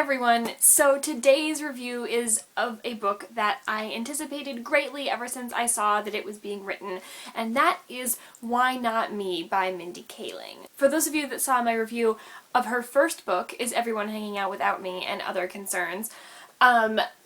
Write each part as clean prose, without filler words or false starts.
everyone! So today's review is of a book that I anticipated greatly ever since I saw that it was being written, and that is Why Not Me by Mindy Kaling. For those of you that saw my review of her first book, Is Everyone Hanging Out Without Me and Other Concerns,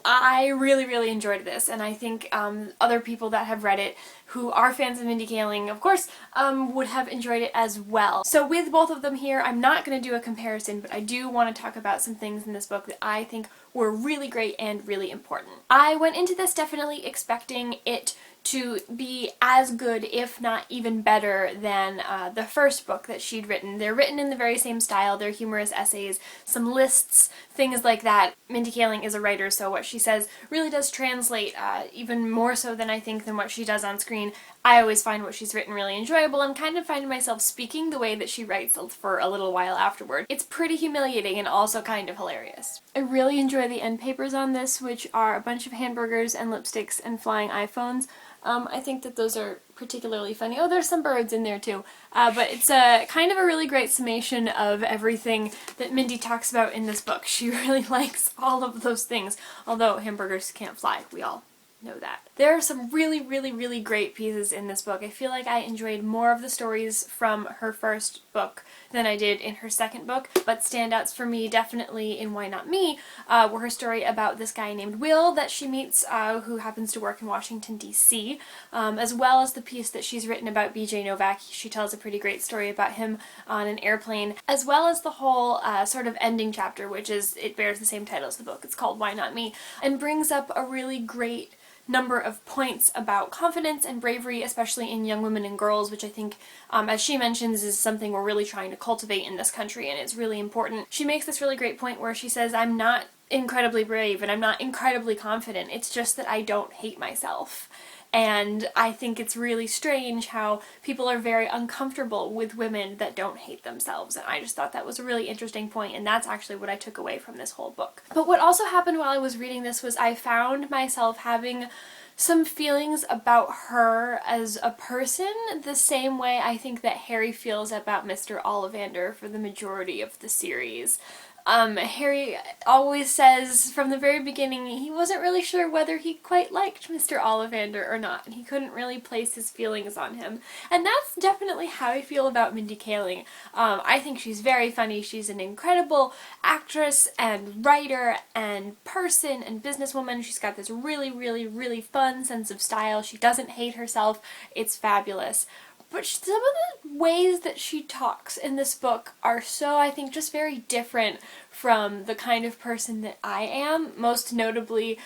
I really enjoyed this, and I think other people that have read it who are fans of Mindy Kaling, of course, would have enjoyed it as well. So with both of them here, I'm not going to do a comparison, but I do want to talk about some things in this book that I think were really great and really important. I went into this definitely expecting it to be as good, if not even better, than the first book that she'd written. They're written in the very same style, they're humorous essays, some lists, things like that. Mindy Kaling is a writer, so what she says really does translate, even more so than I think than what she does on screen. I always find what she's written really enjoyable and kind of find myself speaking the way that she writes for a little while afterward. It's pretty humiliating and also kind of hilarious. I really enjoy the end papers on this, which are a bunch of hamburgers and lipsticks and flying iPhones. I think that those are particularly funny. Oh, there's some birds in there too. But it's kind of a really great summation of everything that Mindy talks about in this book. She really likes all of those things, although hamburgers can't fly. We all know that. There are some really great pieces in this book. I feel like I enjoyed more of the stories from her first book than I did in her second book, but standouts for me definitely in Why Not Me were her story about this guy named Will that she meets who happens to work in Washington, D.C., as well as the piece that she's written about B.J. Novak. She tells a pretty great story about him on an airplane, as well as the whole sort of ending chapter, which is, it bears the same title as the book. It's called Why Not Me, and brings up a really great number of points about confidence and bravery, especially in young women and girls, which I think, as she mentions, is something we're really trying to cultivate in this country, and it's really important. She makes this really great point where she says, I'm not incredibly brave and I'm not incredibly confident, it's just that I don't hate myself. And I think it's really strange how people are very uncomfortable with women that don't hate themselves, and I just thought that was a really interesting point, and that's actually what I took away from this whole book. But what also happened while I was reading this was I found myself having some feelings about her as a person, the same way I think that Harry feels about Mr. Ollivander for the majority of the series. Harry always says from the very beginning he wasn't really sure whether he quite liked Mr. Ollivander or not, and he couldn't really place his feelings on him. And that's definitely how I feel about Mindy Kaling. I think she's very funny. She's an incredible actress and writer and person and businesswoman. She's got this really fun sense of style. She doesn't hate herself. It's fabulous. But some of the ways that she talks in this book are so, I think, just very different from the kind of person that I am, most notably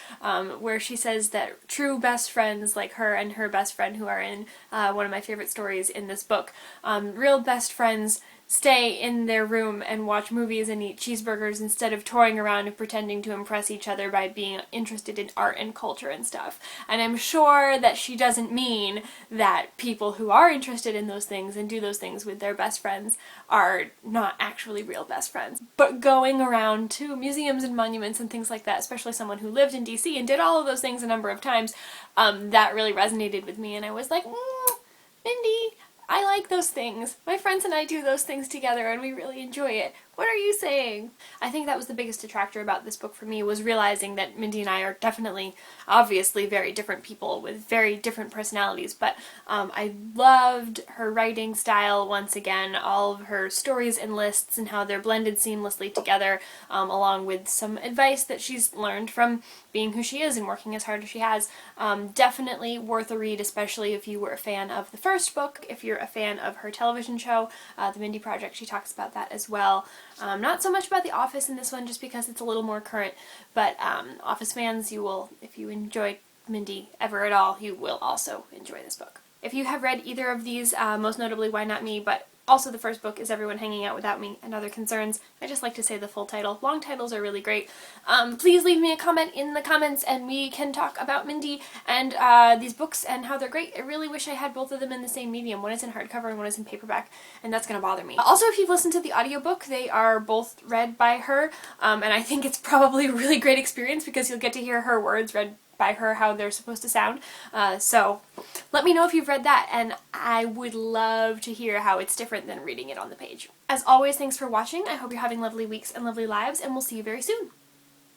where she says that true best friends like her and her best friend, who are in one of my favorite stories in this book, real best friends stay in their room and watch movies and eat cheeseburgers instead of touring around and pretending to impress each other by being interested in art and culture and stuff. And I'm sure that she doesn't mean that people who are interested in those things and do those things with their best friends are not actually real best friends. But going around to museums and monuments and things like that, especially someone who lived in DC and did all of those things a number of times, that really resonated with me, and I was like, Mindy, I like those things. My friends and I do those things together and we really enjoy it. What are you saying? I think that was the biggest detractor about this book for me, was realizing that Mindy and I are definitely, obviously, very different people with very different personalities, but I loved her writing style once again, all of her stories and lists and how they're blended seamlessly together, along with some advice that she's learned from being who she is and working as hard as she has. Definitely worth a read, especially if you were a fan of the first book. If you're a fan of her television show, The Mindy Project, she talks about that as well. Not so much about The Office in this one, just because it's a little more current, but Office fans, you will, if you enjoy Mindy ever at all, you will also enjoy this book. If you have read either of these, most notably Why Not Me, but also the first book, Is Everyone Hanging Out Without Me and Other Concerns, I just like to say the full title. Long titles are really great. Please leave me a comment in the comments and we can talk about Mindy and these books and how they're great. I really wish I had both of them in the same medium. One is in hardcover and one is in paperback, and that's gonna bother me. Also, if you've listened to the audiobook, they are both read by her, and I think it's probably a really great experience because you'll get to hear her words read by her how they're supposed to sound. So let me know if you've read that, and I would love to hear how it's different than reading it on the page. As always, thanks for watching. I hope you're having lovely weeks and lovely lives, and we'll see you very soon.